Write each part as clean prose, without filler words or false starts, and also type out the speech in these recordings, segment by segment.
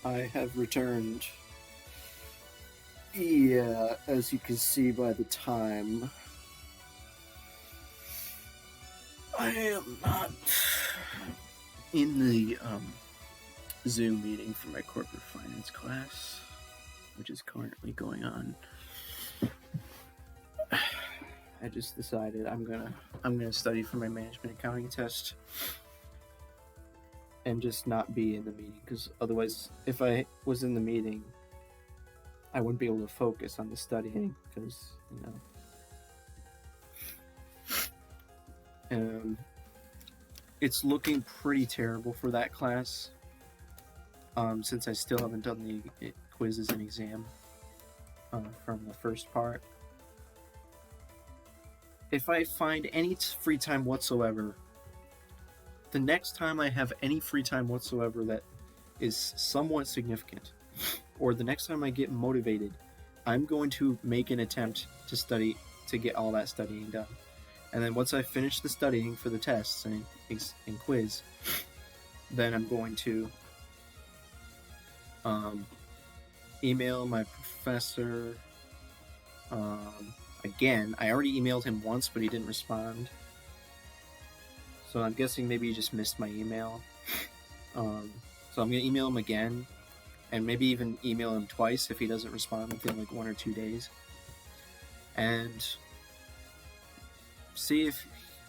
I have returned. Yeah, as you can see by the time, I am not in the Zoom meeting for my corporate finance class, which is currently going on. I just decided I'm gonna study for my management accounting test and just not be in the meeting, because otherwise, if I was in the meeting, I wouldn't be able to focus on the studying, because it's looking pretty terrible for that class. Since I still haven't done the quizzes and exam from the first part. If I find any free time whatsoever, the next time I have any free time whatsoever that is somewhat significant, or the next time I get motivated, I'm going to make an attempt to study, to get all that studying done. And then once I finish the studying for the tests and quiz, then I'm going to email my professor. Again, I already emailed him once, but he didn't respond. So I'm guessing maybe he just missed my email. So I'm going to email him again, and maybe even email him twice if he doesn't respond within like 1 or 2 days. And see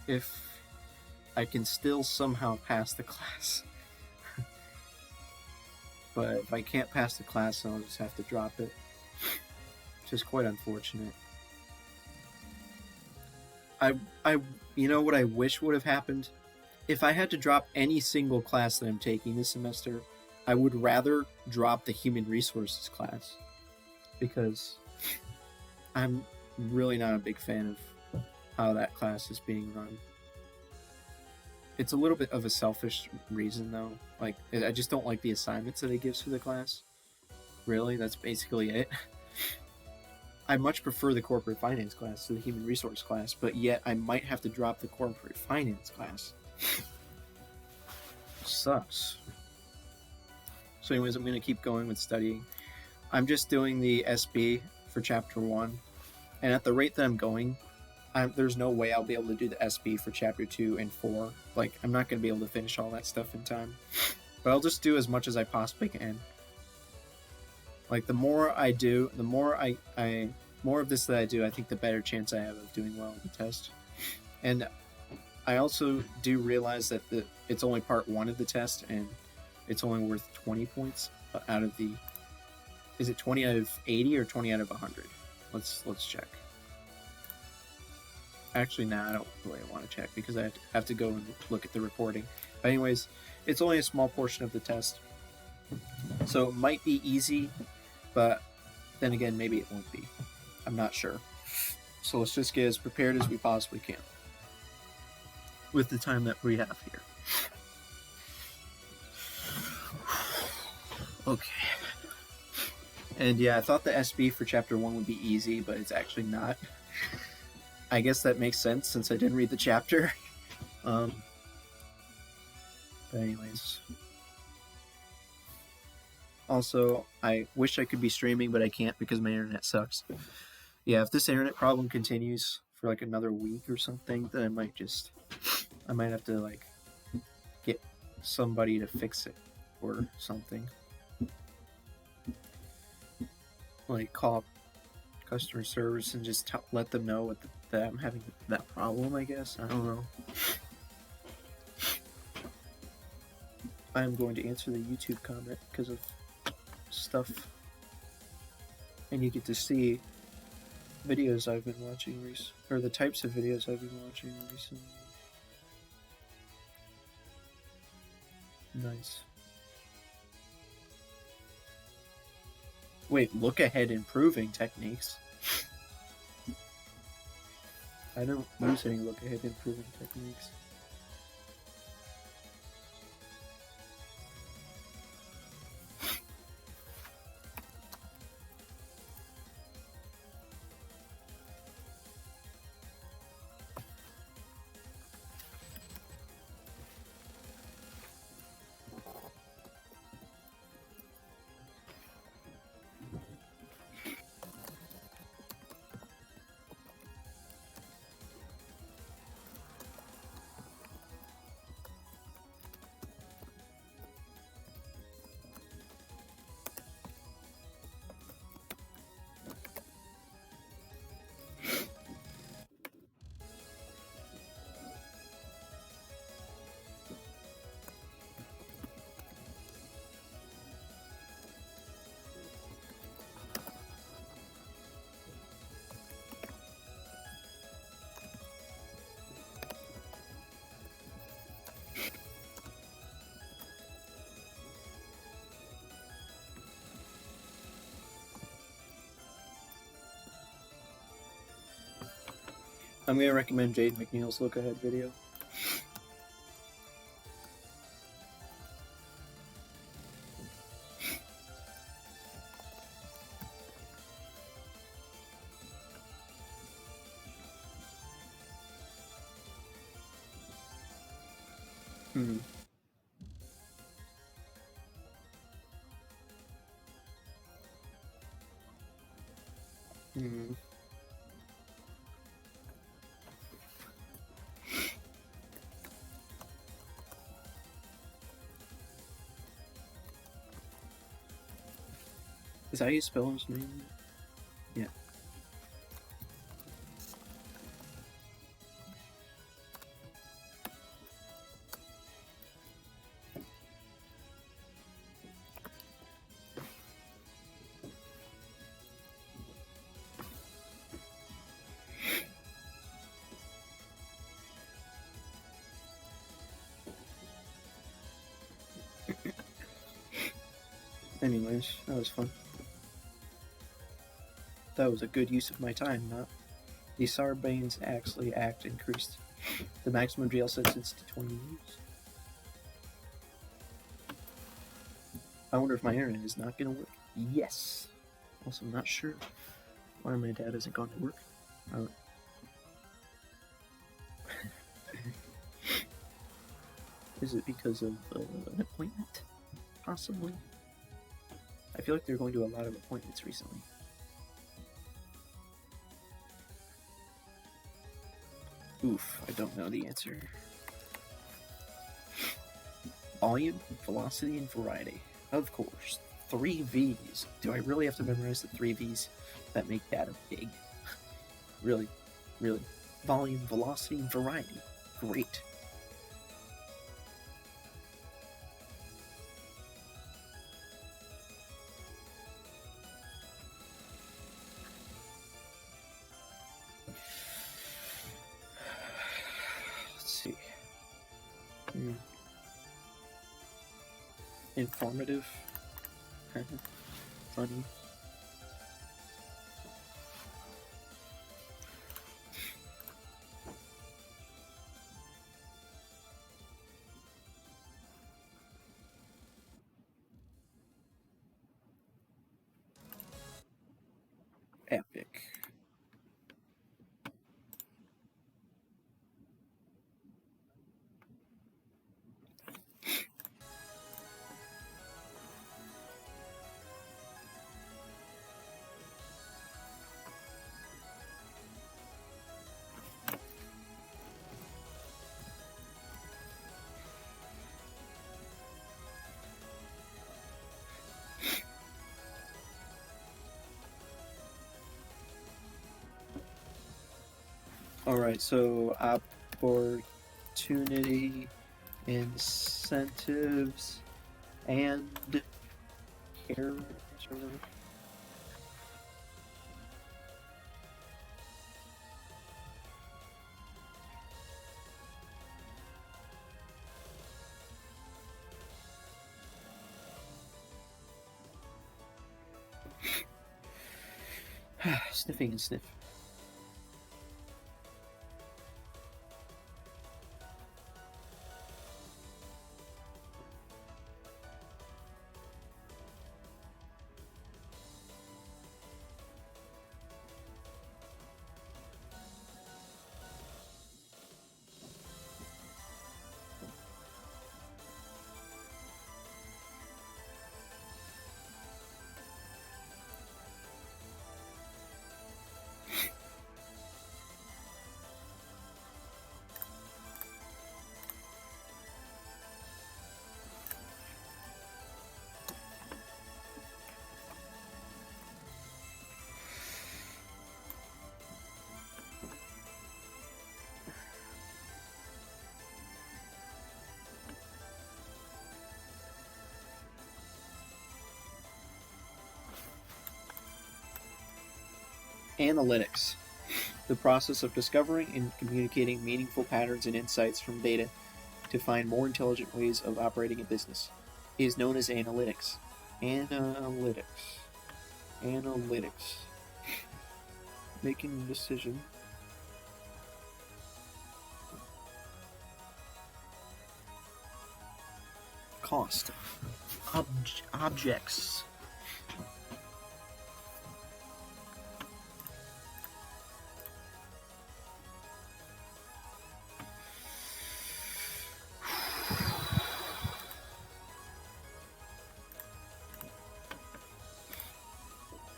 if I can still somehow pass the class. But if I can't pass the class, then I'll just have to drop it. Which is quite unfortunate. You know what I wish would have happened? If I had to drop any single class that I'm taking this semester, I would rather drop the human resources class, because I'm really not a big fan of how that class is being run. It's a little bit of a selfish reason, though. Like, I just don't like the assignments that it gives for the class. Really, that's basically it. I much prefer the corporate finance class to the human resource class, but yet I might have to drop the corporate finance class. Sucks. So anyways, I'm going to keep going with studying. I'm just doing the SB for Chapter 1, and at the rate that I'm going, there's no way I'll be able to do the SB for Chapter 2 and 4. Like, I'm not going to be able to finish all that stuff in time. But I'll just do as much as I possibly can. Like, the more I do, the more more of this that I do, I think the better chance I have of doing well on the test. And I also do realize that it's only part 1 of the test, and it's only worth 20 points out of the... Is it 20 out of 80 or 20 out of 100? Let's check. Actually, nah, I don't really want to check, because I have to go and look at the reporting. But anyways, it's only a small portion of the test. So it might be easy, but then again, maybe it won't be. I'm not sure. So let's just get as prepared as we possibly can with the time that we have here. Okay. And yeah, I thought the SB for Chapter 1 would be easy, but it's actually not. I guess that makes sense since I didn't read the chapter. But anyways. Also, I wish I could be streaming, but I can't because my internet sucks. Yeah, if this internet problem continues for like another week or something, then I might have to like get somebody to fix it or something. Like call customer service and just let them know that I'm having that problem, I guess. I don't know. I'm going to answer the YouTube comment because of stuff. And you get to see videos I've been watching or the types of videos I've been watching recently. Nice. Wait, look ahead improving techniques. I don't use any look ahead improving techniques. I'm gonna recommend Jade McNeil's Look Ahead video. Hmm. Hmm. Is that how you spell his name? Yeah. Anyways, that was fun. That was a good use of my time, not. The Sarbanes-Oxley Act increased the maximum jail sentence to 20 years. I wonder if my internet is not going to work. Yes! Also, I'm not sure why my dad hasn't gone to work. Is it because of an appointment? Possibly. I feel like they're going to a lot of appointments recently. Oof, I don't know the answer. Volume, velocity, and variety. Of course. 3 V's. Do I really have to memorize the 3 V's that make data big? Really? Really? Volume, velocity, and variety. Great. Let's see. Informative. Funny. Epic. Alright, so opportunity, incentives, and errors. Sniffing and sniff. Analytics. The process of discovering and communicating meaningful patterns and insights from data to find more intelligent ways of operating a business is known as analytics. Analytics. Making a decision. cost. Objects.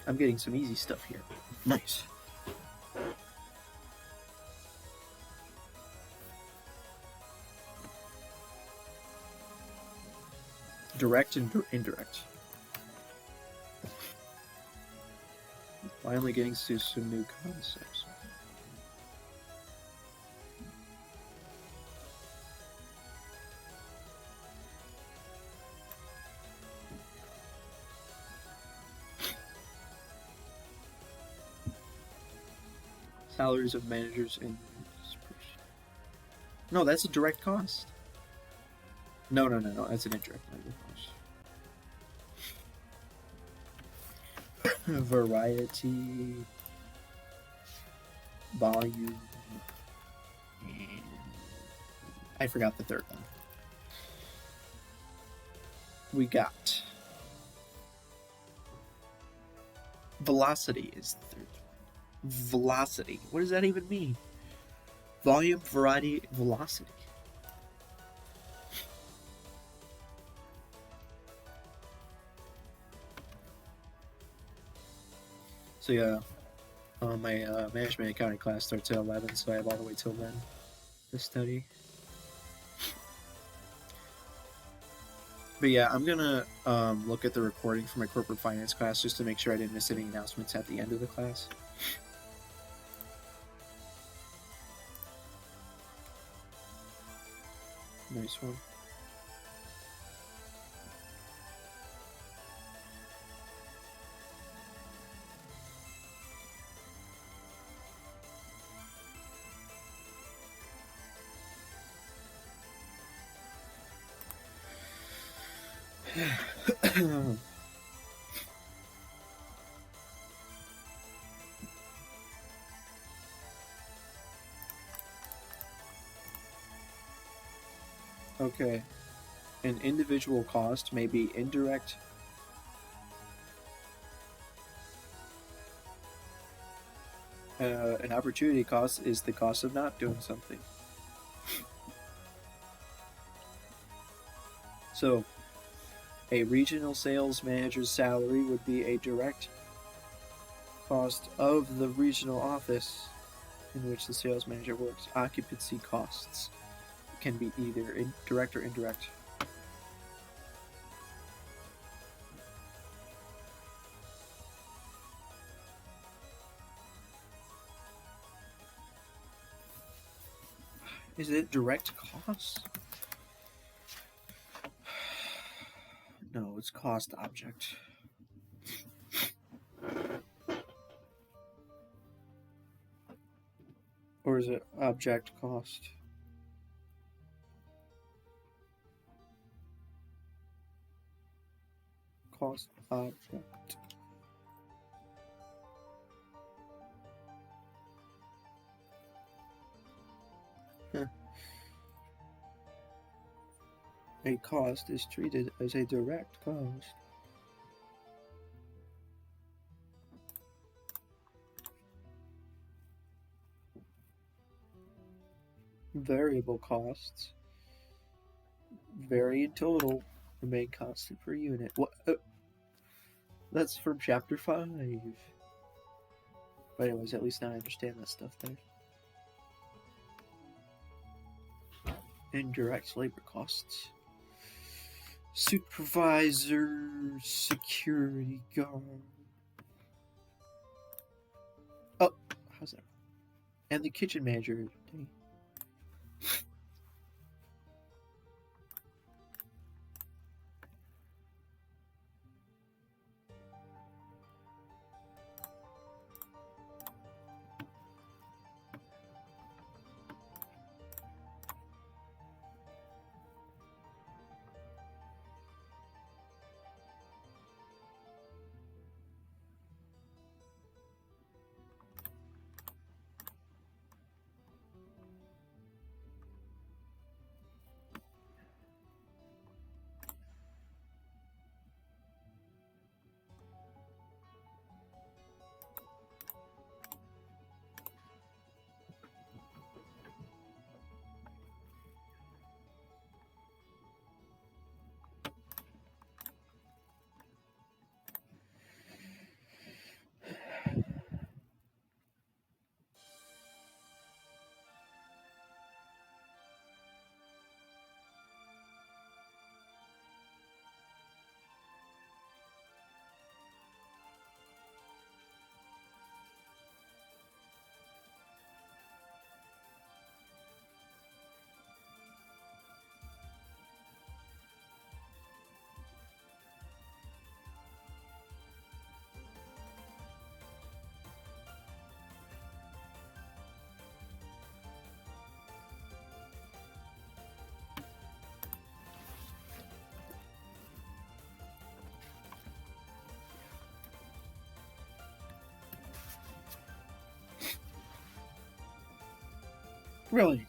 I'm getting some easy stuff here. Nice. Direct and indirect. Finally getting to some new concepts. Salaries of managers in... No, that's a direct cost. No, that's an indirect labor cost. Variety, volume, and I forgot the third one. We got velocity is the third one. Velocity. What does that even mean? Volume, variety, velocity. So yeah, my management accounting class starts at 11, so I have all the way till then to study. But yeah, I'm gonna look at the recording for my corporate finance class just to make sure I didn't miss any announcements at the end of the class. Nice one. Okay. An individual cost may be indirect. An opportunity cost is the cost of not doing something. So, a regional sales manager's salary would be a direct cost of the regional office in which the sales manager works. Occupancy costs can be either direct or indirect. Is it direct cost? No, it's cost object. Or is it object cost? Cost object. A cost is treated as a direct cost. Variable costs vary in total, remain constant per unit. What? That's from chapter 5. But anyways, at least now I understand that stuff there. Indirect labor costs. Supervisor, security guard. Oh, how's that? And the kitchen manager. Really?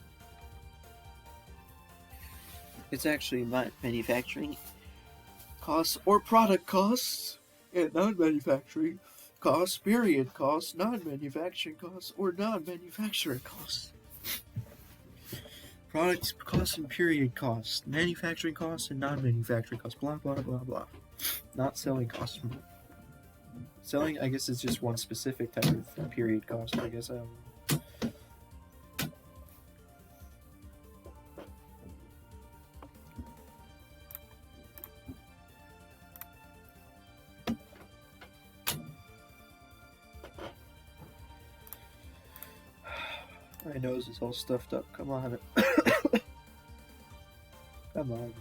It's actually not manufacturing costs or product costs and non-manufacturing costs, period costs, non-manufacturing costs, or non-manufacturing costs. Product costs and period costs, manufacturing costs and non-manufacturing costs, blah, blah, blah, blah. Not selling costs. Selling, I guess, is just one specific type of period cost, I guess. My nose is all stuffed up. Come on. Come on, man.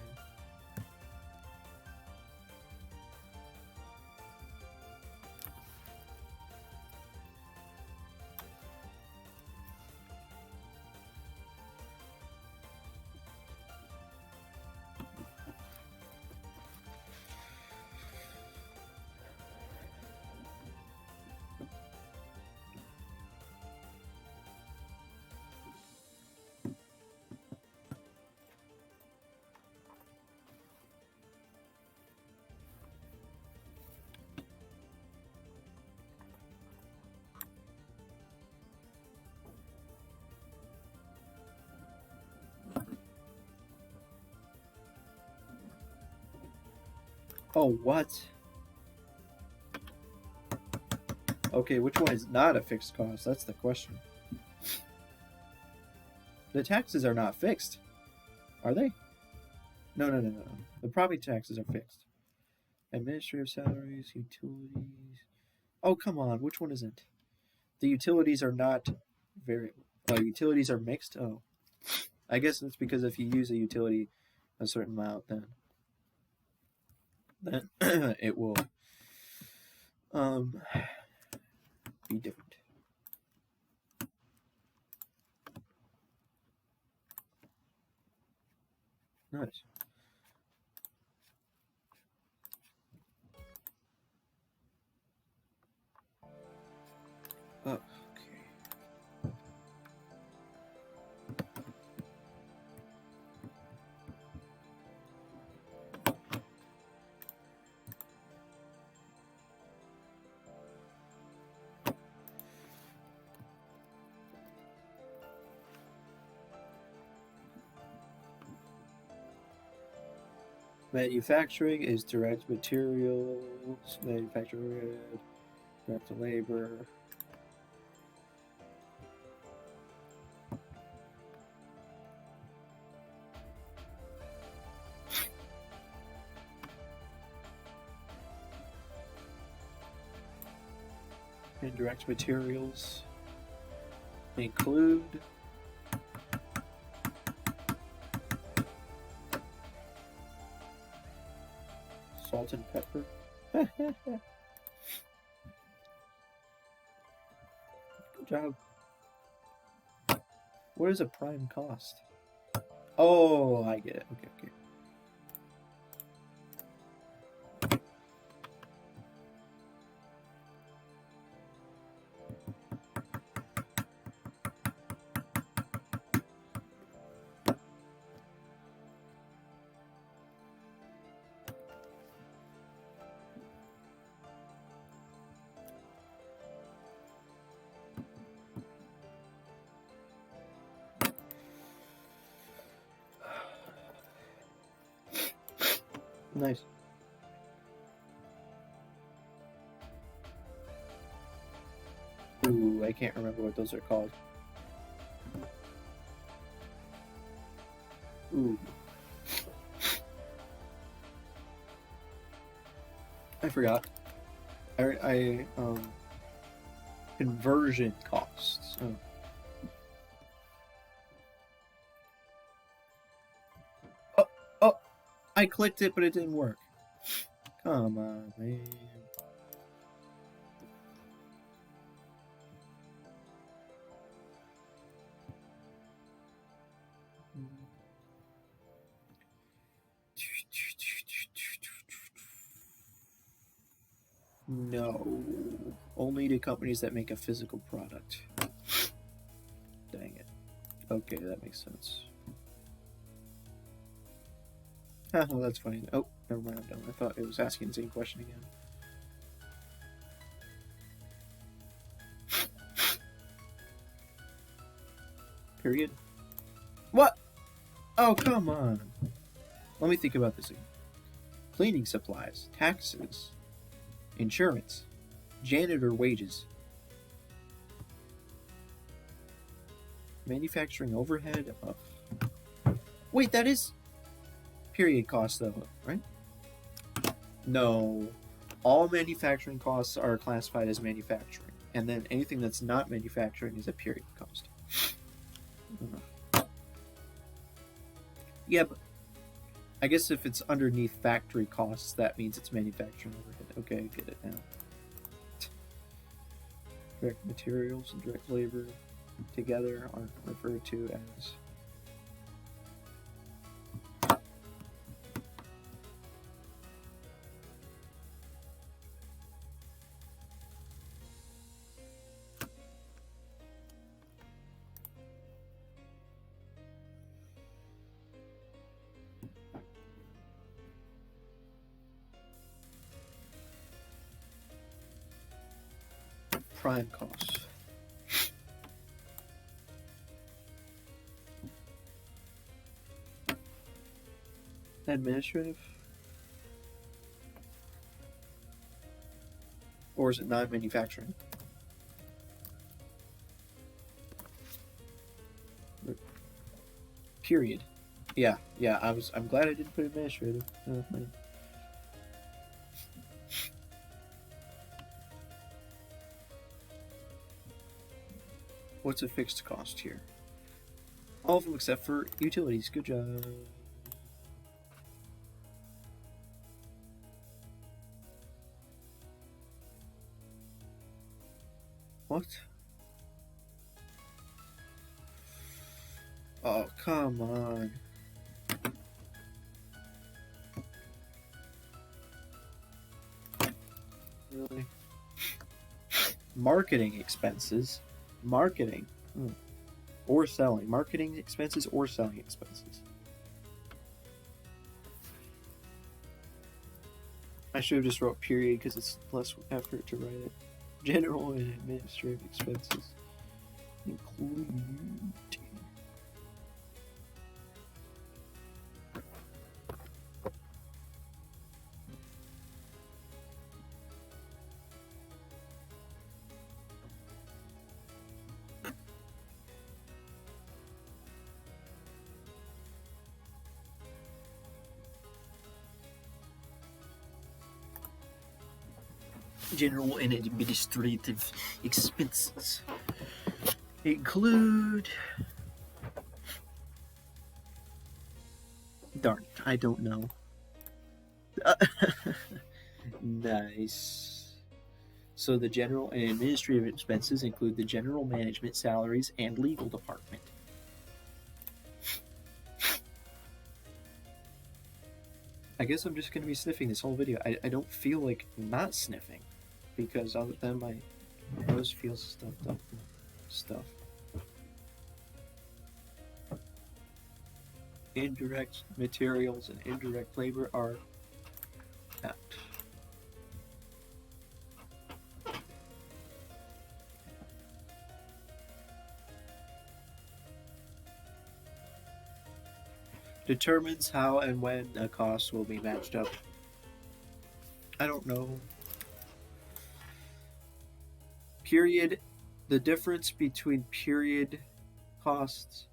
Oh, what? Okay, which one is not a fixed cost? That's the question. The taxes are not fixed. Are they? No. The property taxes are fixed. Administrative salaries, utilities. Oh, come on. Which one isn't? The utilities are not variable. Oh, utilities are mixed? Oh. I guess it's because if you use a utility a certain amount, then it will be different. Nice. Oh, okay. Manufacturing is direct materials, manufacturing, direct labor. Indirect materials include salt and pepper. Good job. What is a prime cost? Oh, I get it. Okay. Nice. Ooh, I can't remember what those are called. Ooh. I forgot. I conversion costs. Oh, I clicked it, but it didn't work. Come on, man. No. Only to companies that make a physical product. Dang it. Okay, that makes sense. Oh, that's funny. Oh, never mind, I'm done. I thought it was asking the same question again. Period. What? Oh, come on. Let me think about this again. Cleaning supplies, taxes, insurance, janitor wages, manufacturing overhead. Wait, that is period cost though, right? No. All manufacturing costs are classified as manufacturing, and then anything that's not manufacturing is a period cost. Yeah, but I guess if it's underneath factory costs, that means it's manufacturing overhead. Okay, I get it now. Direct materials and direct labor together are referred to as prime costs. Administrative? Or is it non-manufacturing? Period. Yeah, I'm glad I didn't put administrative. What's a fixed cost here? All of them except for utilities. Good job. What? Oh, come on. Really? Marketing expenses. Marketing. Or selling. Marketing expenses or selling expenses. I should have just wrote period because it's less effort to write it. General and administrative expenses include. General and administrative expenses include. Darn, I don't know. Nice. So the general and administrative expenses include the general management salaries and legal department. I guess I'm just going to be sniffing this whole video. I don't feel like not sniffing because other than my nose feels stuffed up with stuff. Indirect materials and indirect labor are out. Determines how and when a cost will be matched up. I don't know. Period. The difference between period costs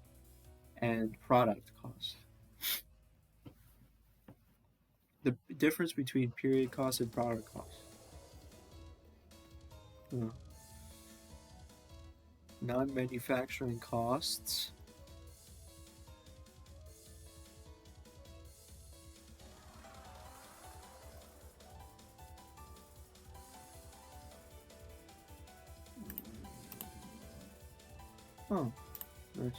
and product costs. The difference between period costs and product costs. Non-manufacturing costs. Oh, nice.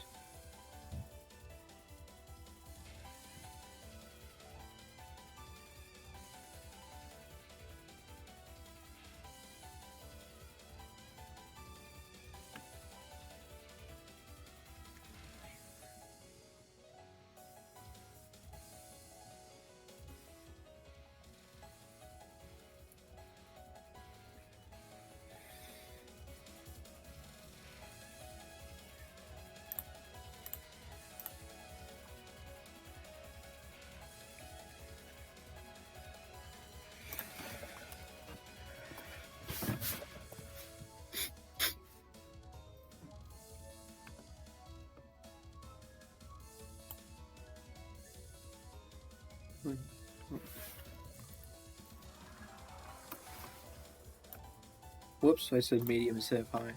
Whoops, I said medium instead of high.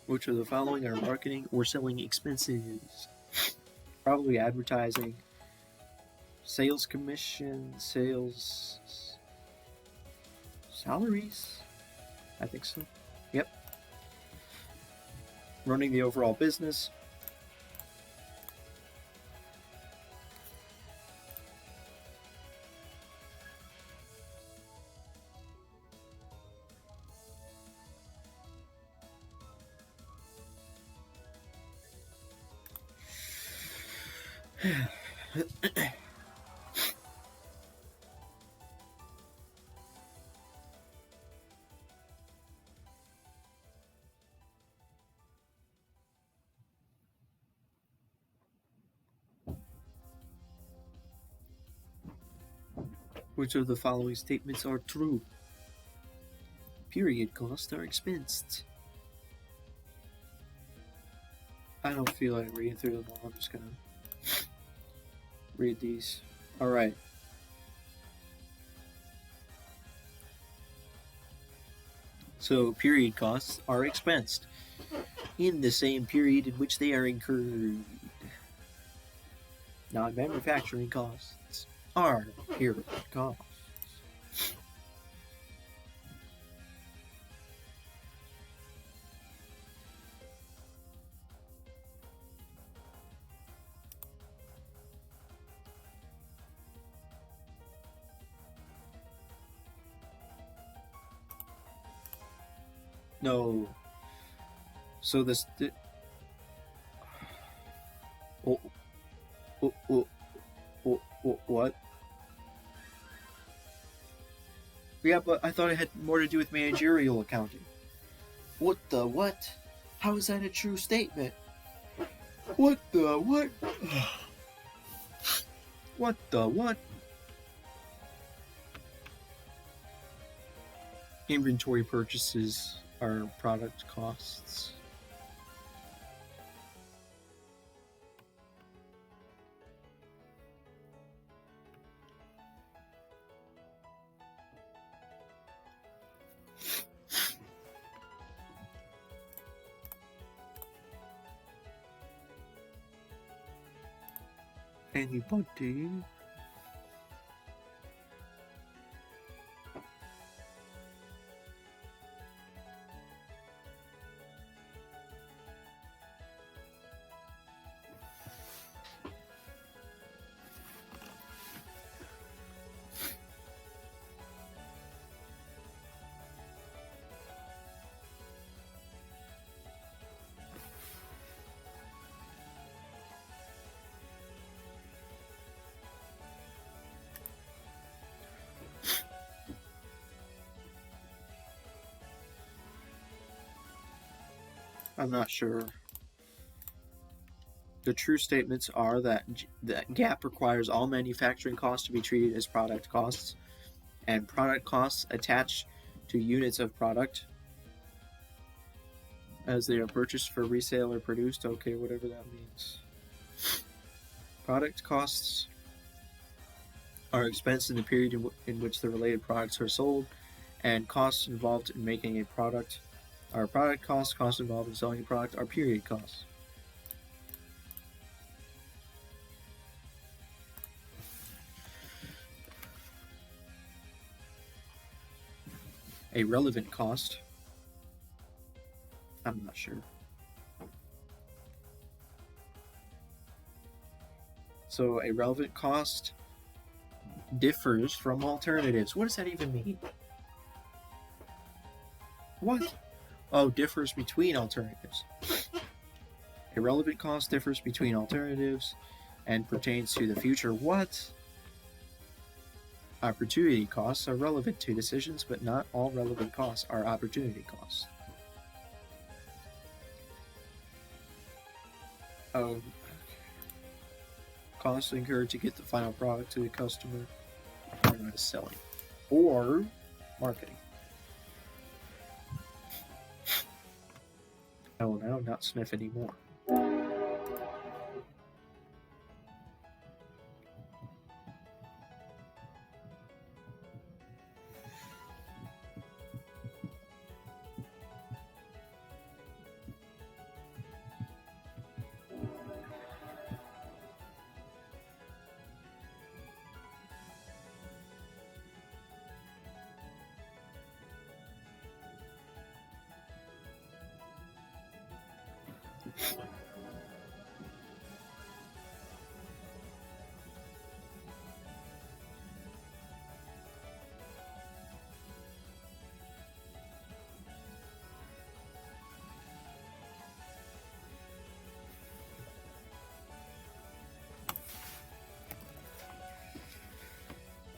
Which of the following are marketing or selling expenses? Probably advertising, sales commission, sales salaries. I think so. Yep. Running the overall business. Which of the following statements are true? Period costs are expensed. I don't feel like reading through them all. I'm just gonna read these. Alright. So, period costs are expensed in the same period in which they are incurred. Non-manufacturing costs are period costs. No. So this. What? Yeah, but I thought it had more to do with managerial accounting. What the what? How is that a true statement? What the what? What the what? Inventory purchases are product costs. Anybody? I'm not sure. The true statements are that GAAP requires all manufacturing costs to be treated as product costs, and product costs attach to units of product as they are purchased for resale or produced. Okay, whatever that means. Product costs are expensed in the period in which the related products are sold, and costs involved in making a product are product costs. Costs involved in selling a product are period costs. A relevant cost. I'm not sure. So a relevant cost differs from alternatives. What does that even mean? What? Oh, differs between alternatives. A relevant cost differs between alternatives and pertains to the future. What? Opportunity costs are relevant to decisions, but not all relevant costs are opportunity costs. Oh. Costs incurred to get the final product to the customer. Or selling. Or marketing. I will now not sniff anymore.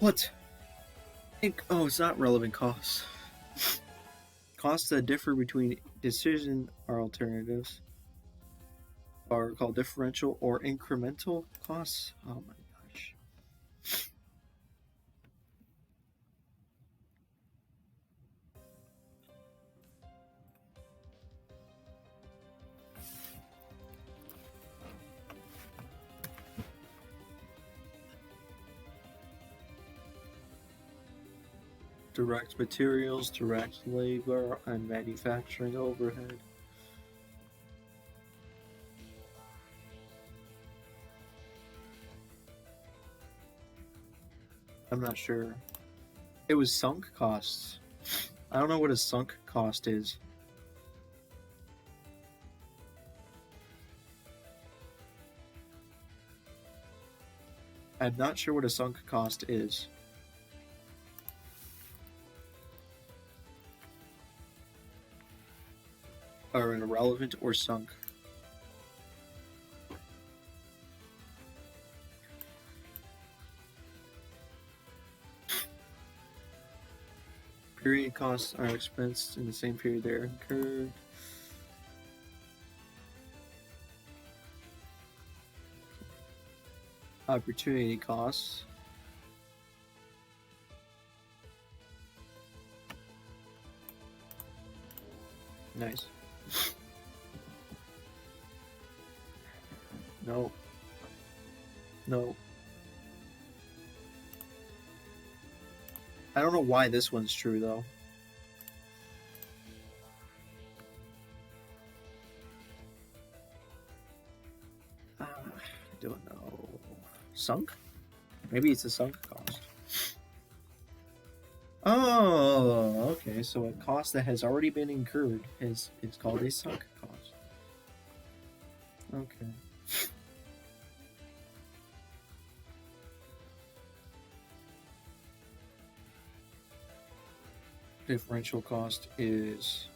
What? Oh, it's not relevant costs. Costs that differ between decision or alternatives are called differential or incremental costs. Oh my gosh. Direct materials, direct labor, and manufacturing overhead. I'm not sure. It was sunk costs. I don't know what a sunk cost is. I'm not sure what a sunk cost is. Or irrelevant or sunk. Period costs are expensed in the same period they're incurred. Opportunity costs. Nice. No. No. I don't know why this one's true though. I don't know. Sunk? Maybe it's a sunk cost. Oh, okay. So a cost that has already been incurred it's called a sunk cost. Okay. Differential cost is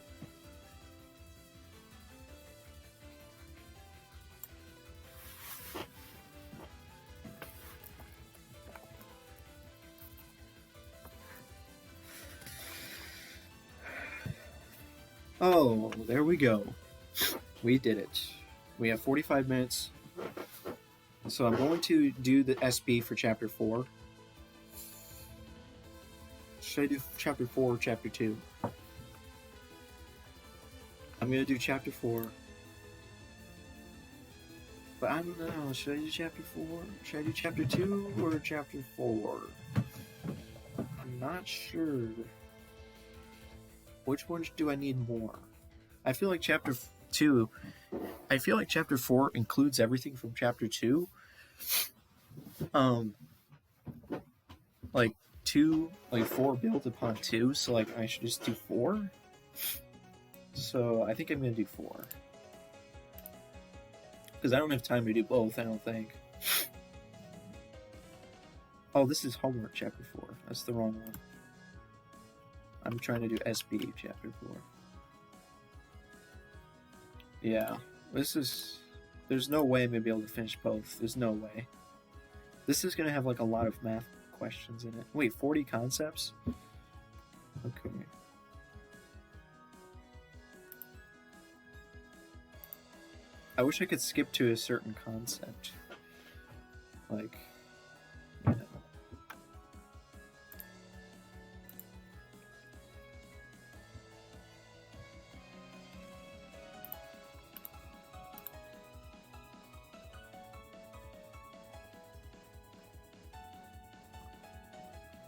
oh, there we go. We did it. We have 45 minutes. So I'm going to do the SB for chapter 4. Should I do chapter 4 or chapter 2? I'm going to do chapter 4. But I don't know. Should I do chapter 4? Should I do chapter 2 or chapter 4? I'm not sure. Which ones do I need more? I feel like chapter 2... I feel like chapter 4 includes everything from chapter 2. Like 4 built upon 2, so like I should just do 4. So I think I'm gonna do 4. Because I don't have time to do both, I don't think. Oh, this is homework chapter 4. That's the wrong one. I'm trying to do SB chapter 4. Yeah. This is... There's no way I'm going to be able to finish both. There's no way. This is going to have like a lot of math questions in it. Wait, 40 concepts? Okay. I wish I could skip to a certain concept. Like, you know.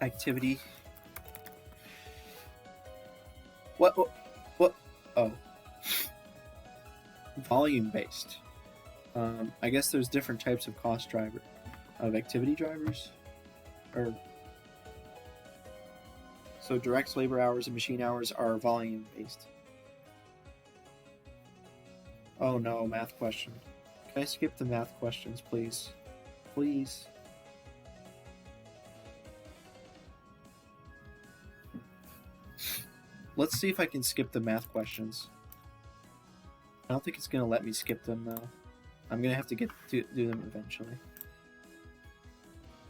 Activity. What? Oh. Volume based. I guess there's different types of cost driver, of activity drivers, or so direct labor hours and machine hours are volume based. Oh no, math question. Can I skip the math questions, please? Please. Let's see if I can skip the math questions. I don't think it's going to let me skip them, though. I'm going to have to do them eventually.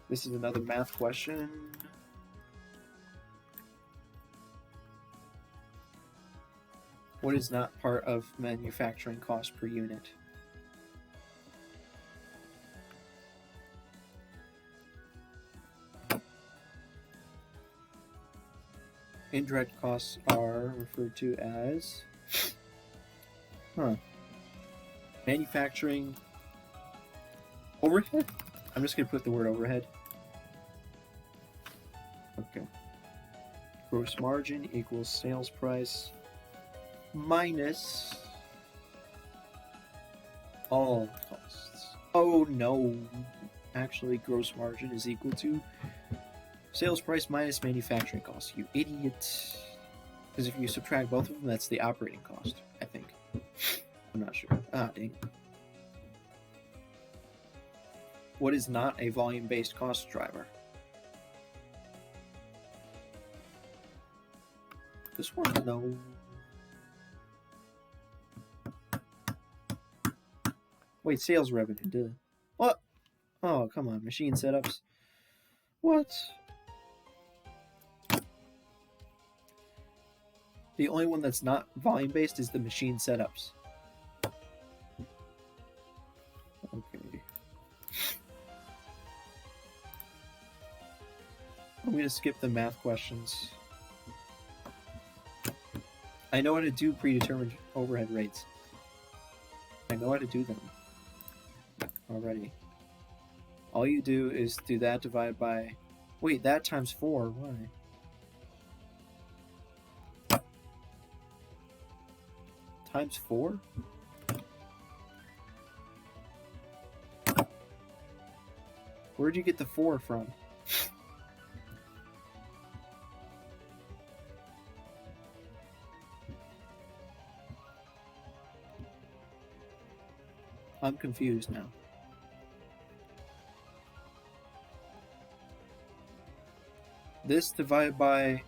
This is another math question. What is not part of manufacturing cost per unit? Indirect costs are referred to as manufacturing overhead? I'm just going to put the word overhead. Okay. Gross margin equals sales price minus all costs. Oh no. Actually, gross margin is equal to sales price minus manufacturing cost. You idiot. Because if you subtract both of them, that's the operating cost, I think. I'm not sure. Ah, dang. What is not a volume-based cost driver? This one, no. Wait, sales revenue, duh. What? Oh, come on, machine setups. What? The only one that's not volume-based is the machine setups. Okay. I'm going to skip the math questions. I know how to do predetermined overhead rates. I know how to do them already. All you do is do that divided by... Wait, that times 4. Why? Times 4? Where'd you get the 4 from? I'm confused now. This divided by...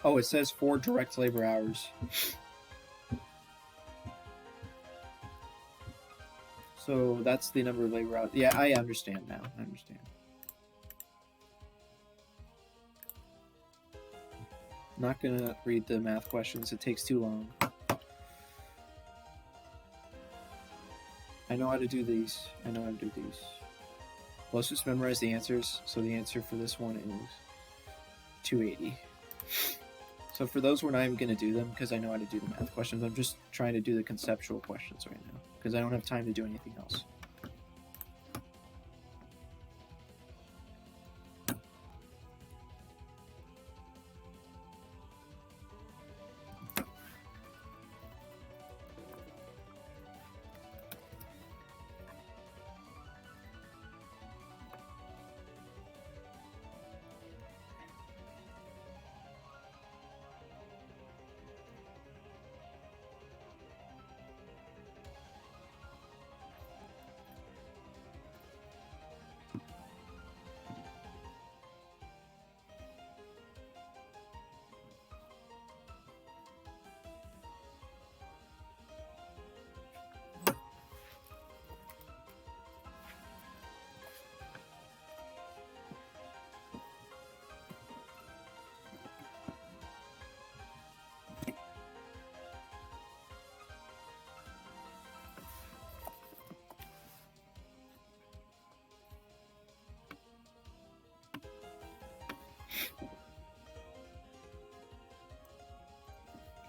Oh, it says 4 direct labor hours. So that's the number of labor hours. Yeah, I understand now. I understand. I'm not gonna read the math questions. It takes too long. I know how to do these. I know how to do these. Let's just memorize the answers. So the answer for this one is 280. So for those, we're not even going to do them because I know how to do the math questions. I'm just trying to do the conceptual questions right now because I don't have time to do anything else.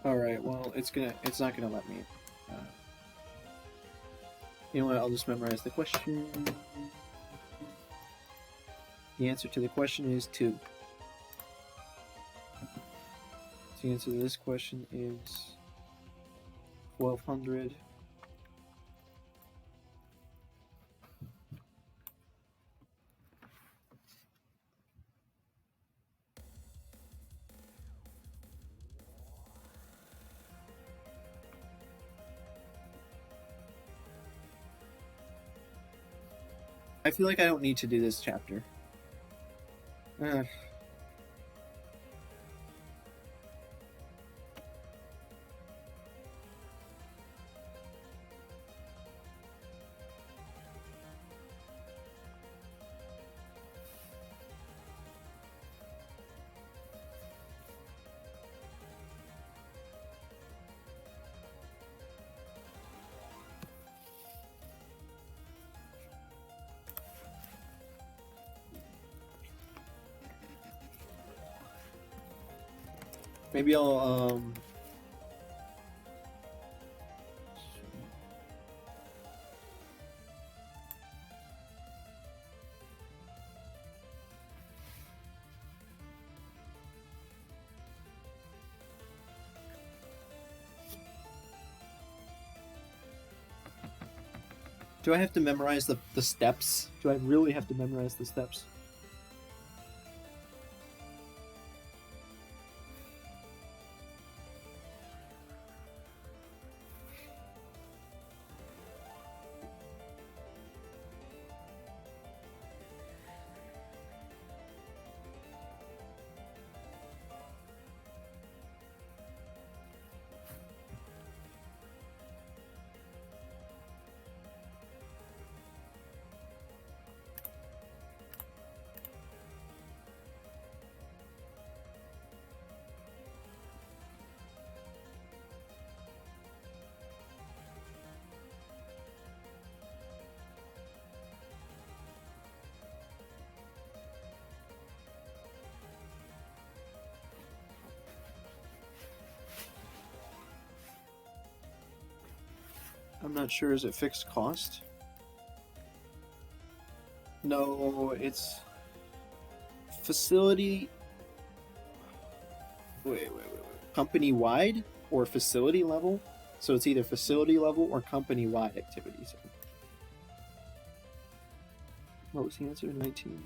All right. Well, it's not gonna let me. Uh, you know what? I'll just memorize the question. The answer to the question is 2. The answer to this question is 1200. I feel like I don't need to do this chapter. Maybe I'll do I have to memorize the steps? Do I really have to memorize the steps? I'm not sure. Is it fixed cost? No, it's facility. Wait. Company wide or facility level? So it's either facility level or company wide activities. What was the answer? 19.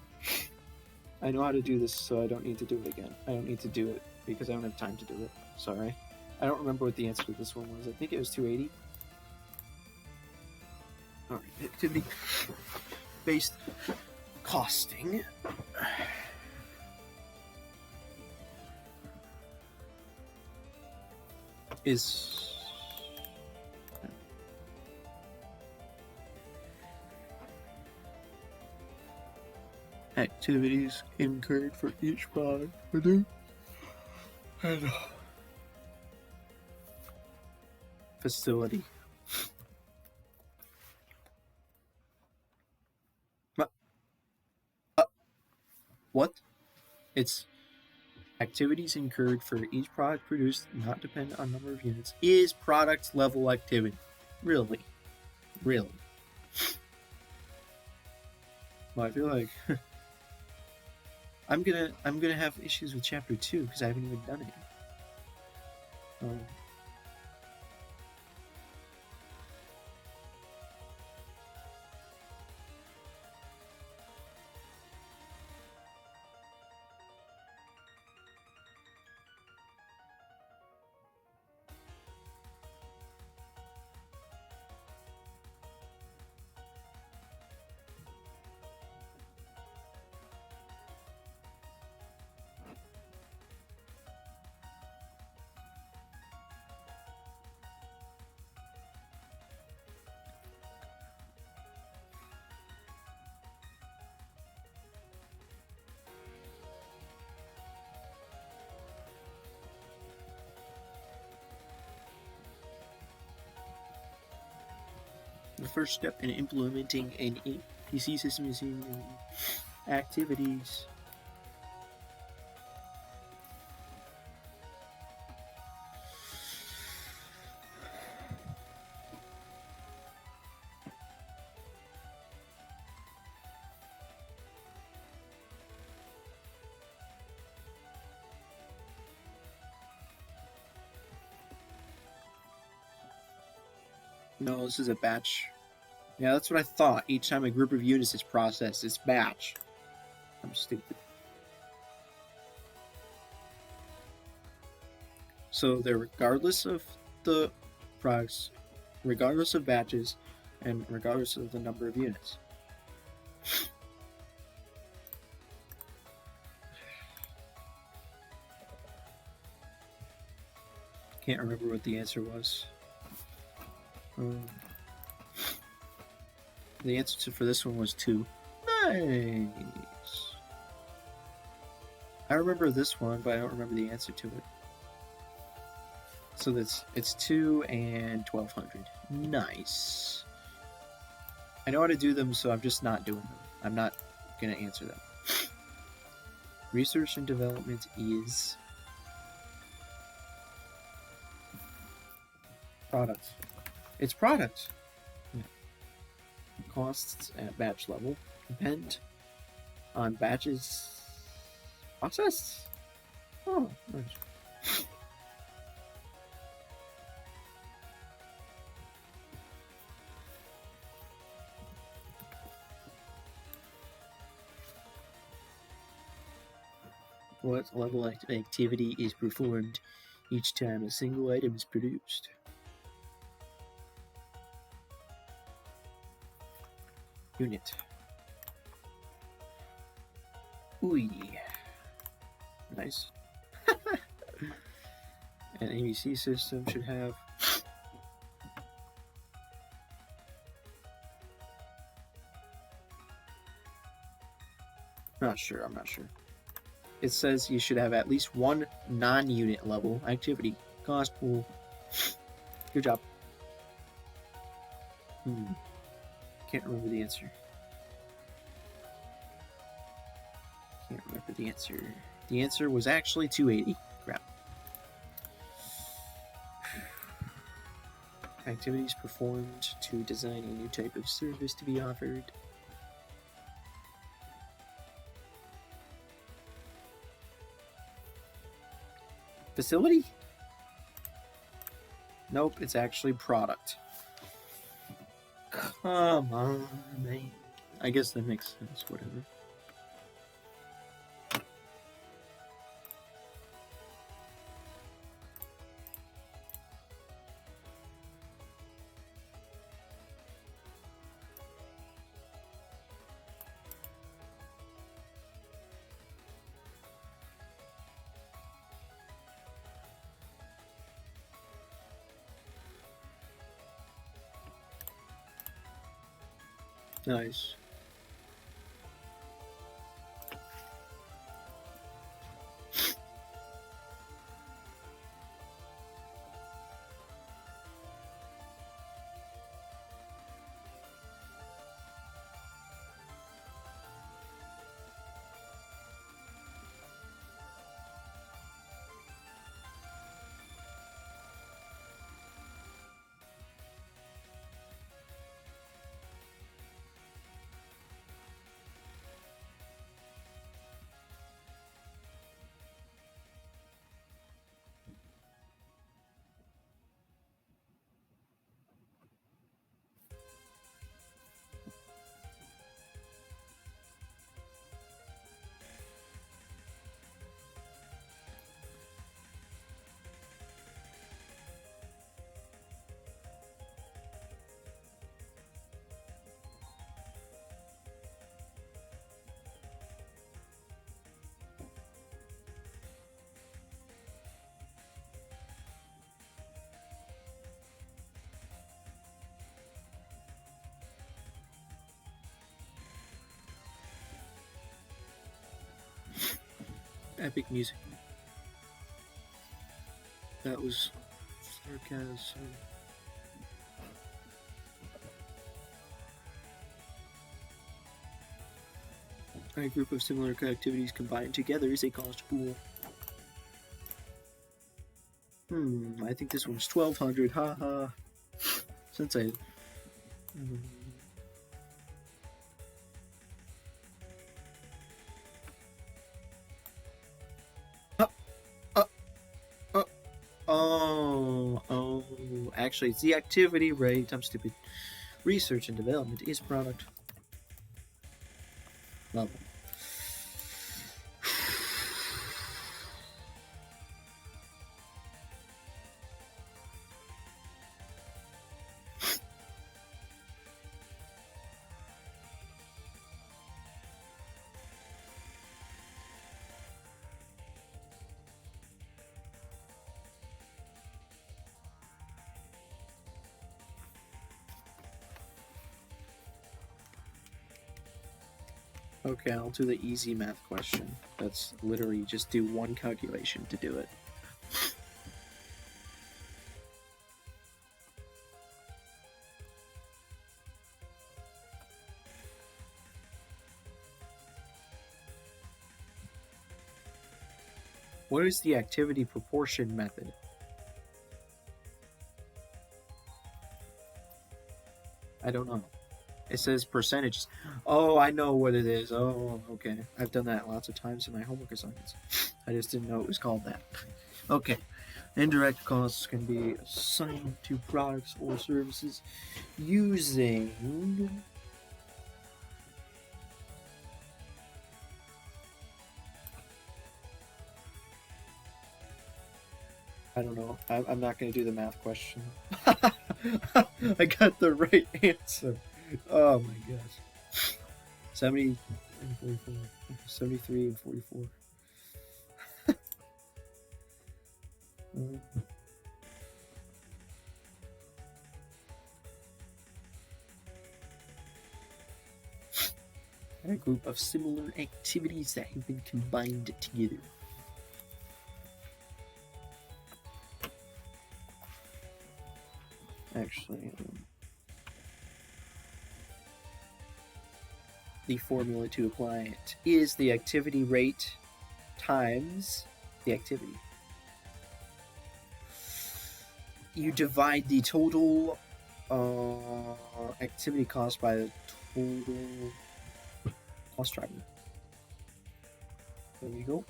I know how to do this, so I don't need to do it again. I don't need to do it because I don't have time to do it. Sorry. I don't remember what the answer to this one was. I think it was 280. Alright, activity based costing. Is activities incurred for each product produced and facility. What? It's activities incurred for each product produced, not dependent on number of units, is product level activity. Really? Well, I feel like I'm gonna have issues with chapter 2 because I haven't even done it. The first step in implementing an PC system is in activities. No, this is a batch. Yeah, that's what I thought. Each time a group of units is processed, it's batch. I'm stupid. So they're regardless of the products, regardless of batches, and regardless of the number of units. Can't remember what the answer was. The answer for this one was 2. Nice. I remember this one, but I don't remember the answer to it. So it's 2 and 1200. Nice. I know how to do them, so I'm just not doing them. I'm not gonna answer them. Research and development is products. It's products. Yeah. Costs at batch level depend on batches processed. Oh, nice. What level activity is performed each time a single item is produced? Unit. Ooh. Nice. An ABC system should have I'm not sure. It says you should have at least one non-unit level activity. Cost pool. Good job. Can't remember the answer. The answer was actually 280. Crap. Activities performed to design a new type of service to be offered. Facility? Nope, it's actually product. Come on, man. I guess that makes sense, whatever. Nice. Epic music. That was sarcasm. A group of similar activities combined together is a cost pool. I think this one's 1200. Haha. Since I. Actually, it's the activity rate. I'm stupid. Research and development is product level. Okay, I'll do the easy math question. That's literally just do one calculation to do it. What is the activity proportion method? I don't know. It says percentages. Oh, I know what it is. Oh, okay. I've done that lots of times in my homework assignments. I just didn't know it was called that. Okay. Indirect costs can be assigned to products or services using I don't know. I'm not going to do the math question. I got the right answer. Oh my gosh. 70 and 44. 73 and 44. A group of similar activities that have been combined together. Actually, the formula to apply it is the activity rate times the activity. You divide the total activity cost by the total cost driver. There you go.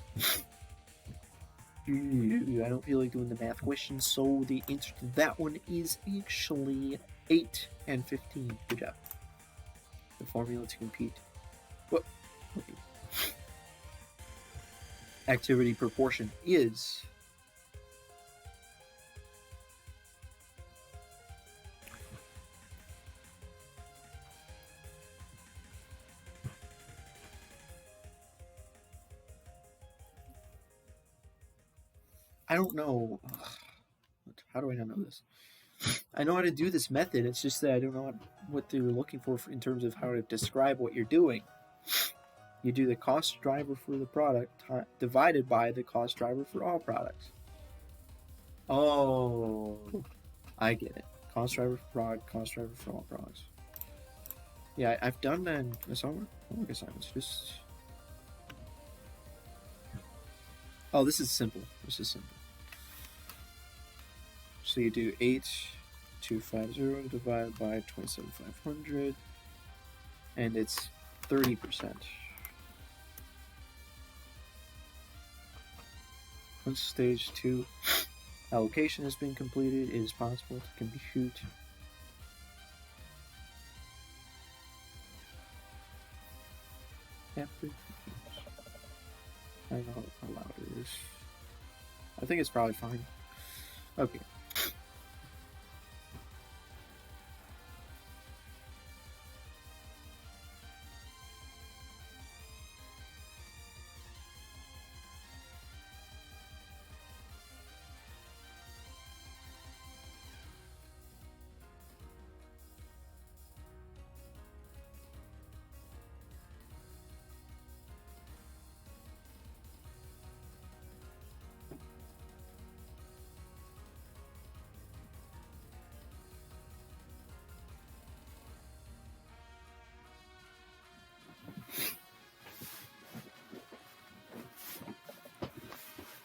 I don't feel like doing the math question, so the answer to that one is actually 8 and 15. Good job. The formula to compete. What? Okay. Activity proportion is I don't know. How do I not know this? I know how to do this method. It's just that I don't know what they're looking for in terms of how to describe what you're doing. You do the cost driver for the product divided by the cost driver for all products. Oh, I get it. Cost driver for product, cost driver for all products. Yeah, I've done that in the homework assignments. Just this is simple. This is simple. So you do 8,250 divided by 27,500, and it's 30%. Once stage 2 allocation has been completed, it is possible to compute after. I don't know how loud it is. I think it's probably fine. Okay.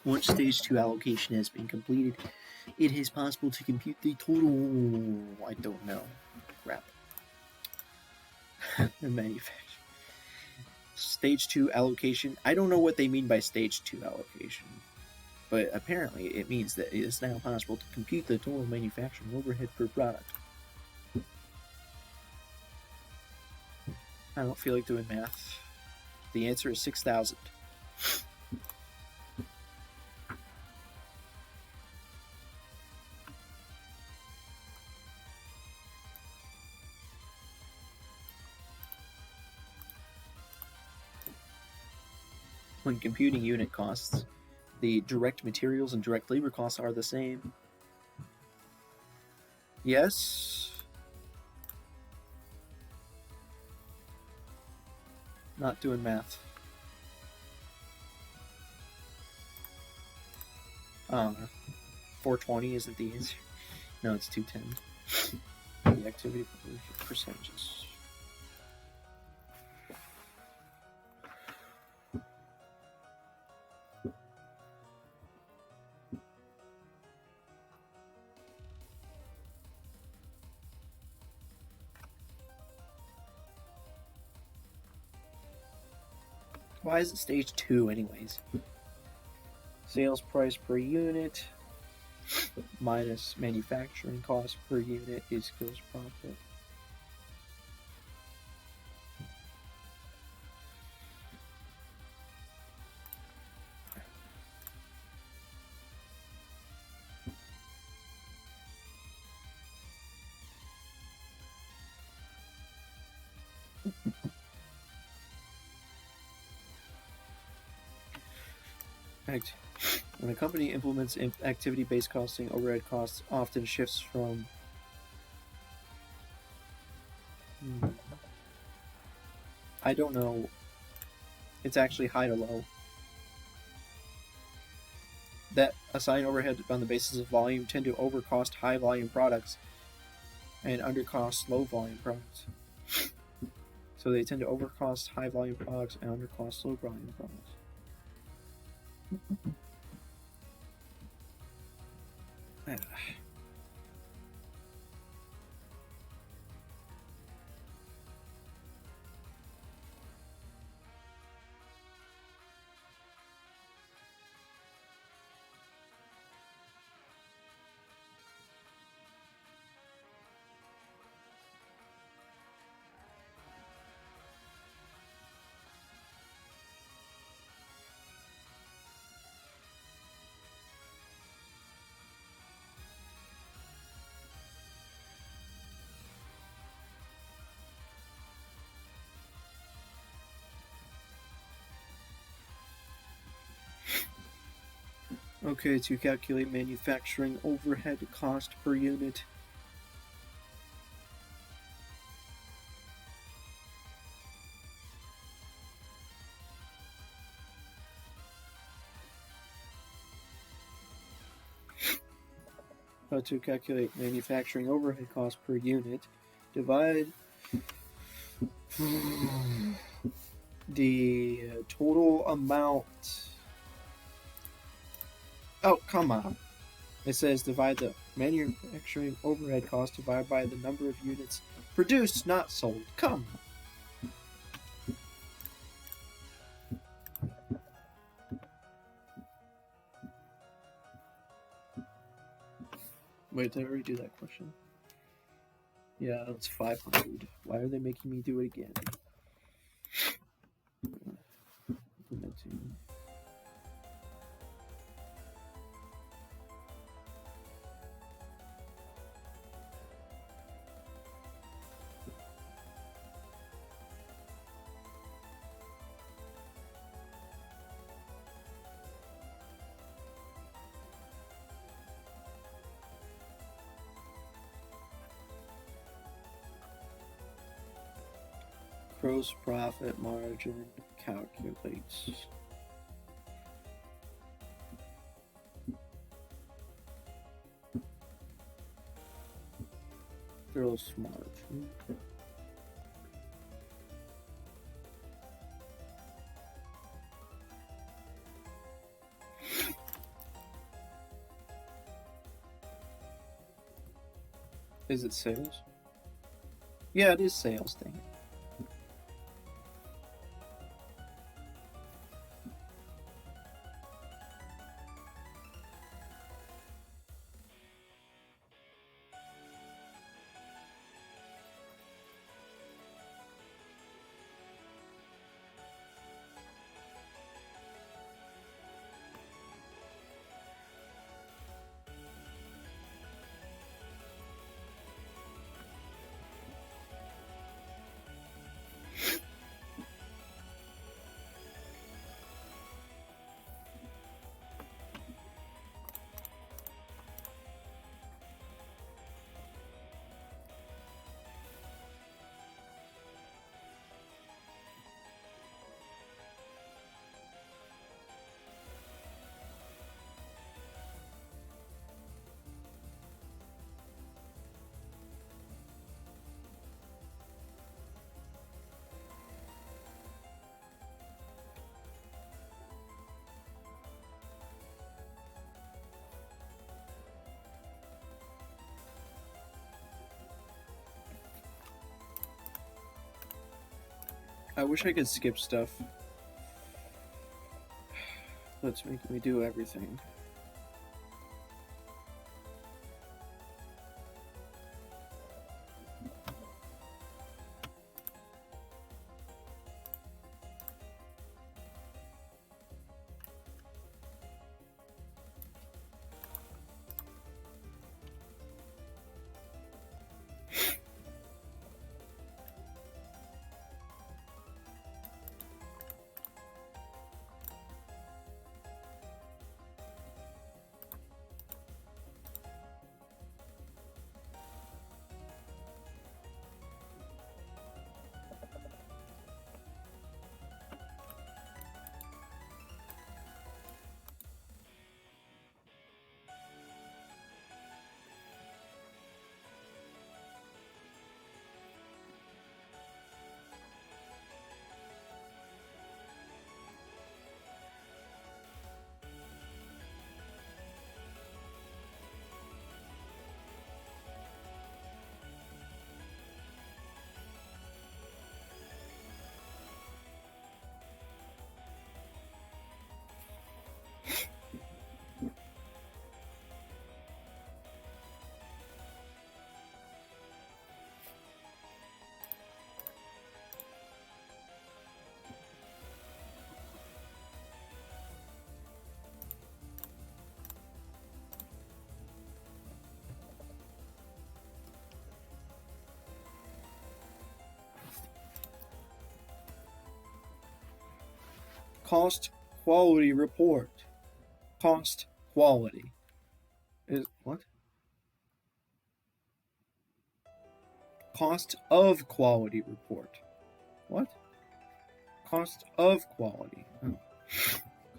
Once stage 2 allocation has been completed, it is possible to compute the total. I don't know. Crap. The manufacturer. Stage 2 allocation. I don't know what they mean by stage 2 allocation. but apparently it means that it is now possible to compute the total manufacturing overhead per product. I don't feel like doing math. The answer is 6,000. When computing unit costs, the direct materials and direct labor costs are the same. Yes. Not doing math. 420 isn't the answer. No, it's 210. The activity percentages. Why is it stage 2 anyways? Sales price per unit minus manufacturing cost per unit is gross profit. When a company implements activity-based costing, overhead costs often shifts from I don't know. It's actually high to low. That assign overhead on the basis of volume tend to overcost high volume products and undercost low volume products. So they tend to overcost high volume products and undercost low volume products. Okay, to calculate manufacturing overhead cost per unit. To calculate manufacturing overhead cost per unit, divide the total amount. Oh, come on. It says divide the manufacturing overhead cost divided by the number of units produced, not sold. Come. Wait, did I already do that question? Yeah, that's 500. Why are they making me do it again? Implementing. Gross profit margin calculates. Gross margin. Is it sales? Yeah, it is sales thing. I wish I could skip stuff. That's making me do everything. Cost quality report. Cost quality is what? Cost of quality report. What? Cost of quality. Oh.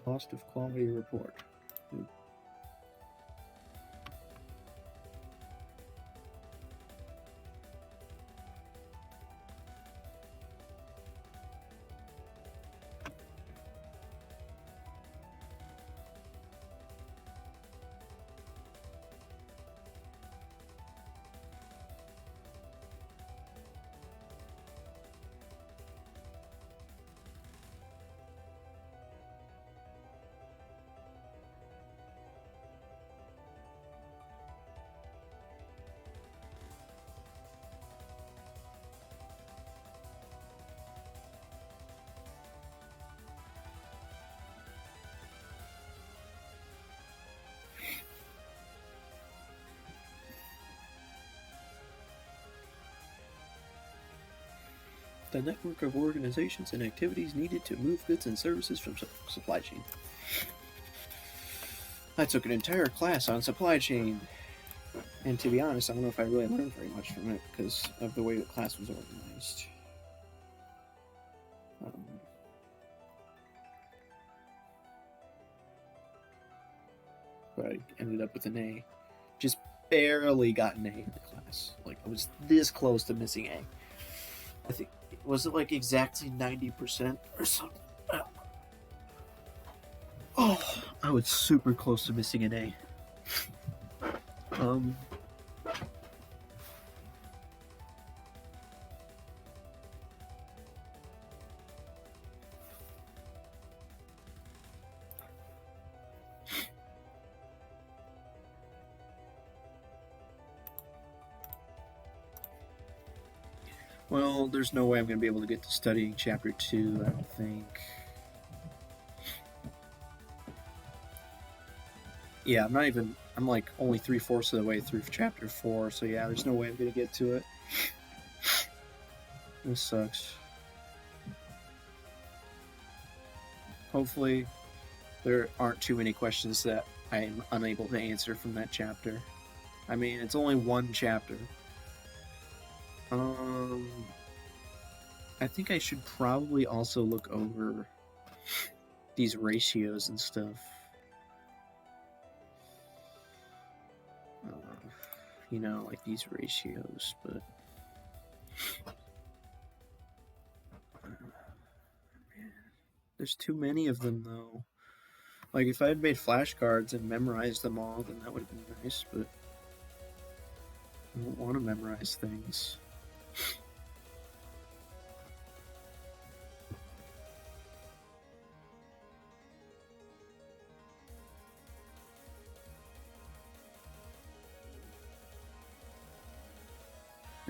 Cost of quality report. The network of organizations and activities needed to move goods and services from supply chain. I took an entire class on supply chain, and to be honest, I don't know if I really learned very much from it because of the way the class was organized. But I ended up with an A. Just barely got an A in the class. Like, I was this close to missing A. I think, was it like exactly 90% or something? Oh, I was super close to missing an A. Well, there's no way I'm going to be able to get to studying chapter 2, I don't think. Yeah, I'm like only 3/4 of the way through chapter 4, so yeah, there's no way I'm going to get to it. This sucks. Hopefully, there aren't too many questions that I'm unable to answer from that chapter. I mean, it's only one chapter. I think I should probably also look over these ratios and stuff. You know, like these ratios, but there's too many of them though. Like if I had made flashcards and memorized them all, then that would have been nice, but I don't want to memorize things.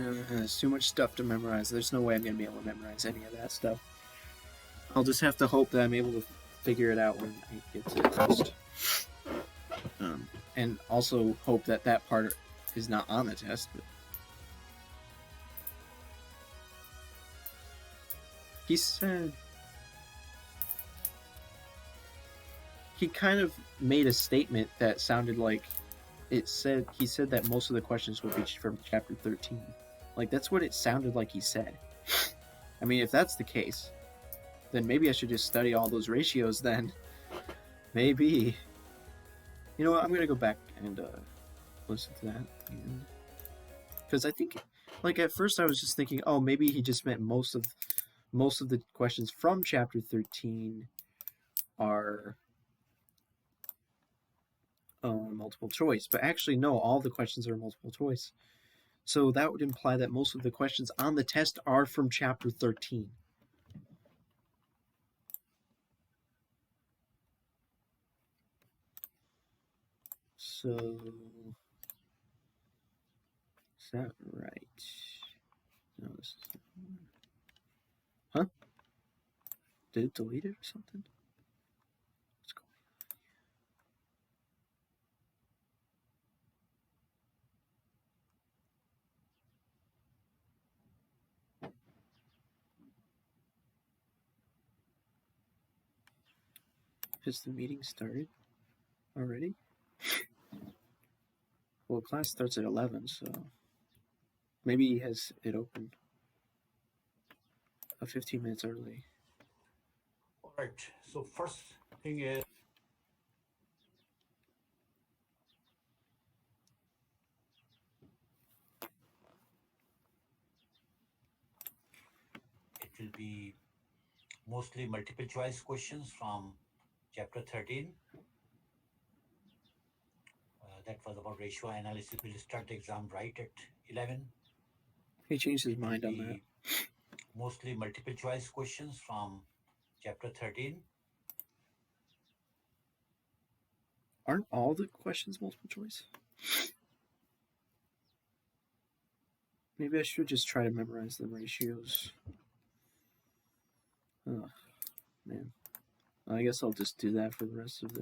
There's too much stuff to memorize. There's no way I'm going to be able to memorize any of that stuff. I'll just have to hope that I'm able to figure it out when I get to the test. And also hope that that part is not on the test. But he said... He kind of made a statement that sounded like he said that most of the questions would be from chapter 13. Like, that's what it sounded like he said. I mean, if that's the case, then maybe I should just study all those ratios then. Maybe. You know what, I'm going to go back and listen to that. Because I think, like, at first I was just thinking, oh, maybe he just meant most of the questions from chapter 13 are multiple choice. But actually, no, all the questions are multiple choice. So that would imply that most of the questions on the test are from chapter 13. So, is that right? No, this is not one. Huh? Did it delete it or something? What's going on? Has the meeting started already? Well, class starts at 11, so maybe he has it open 15 minutes early. All right. So first thing is it will be mostly multiple choice questions from chapter 13. That was about ratio analysis. We'll start the exam right at 11. He changed his mind on that. Mostly multiple choice questions from chapter 13. Aren't all the questions multiple choice? Maybe I should just try to memorize the ratios. Oh, man. I guess I'll just do that for the rest of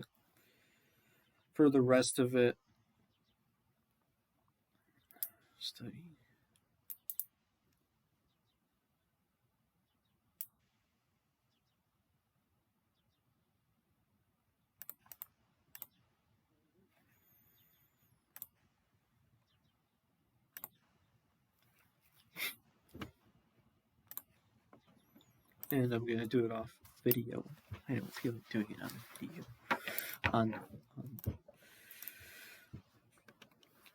it. Study. And I'm gonna do it off video. I don't feel like doing it on video.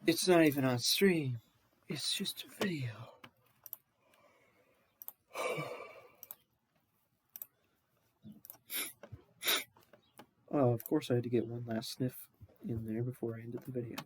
It's not even on stream. It's just a video. Oh, of course I had to get one last sniff in there before I ended the video.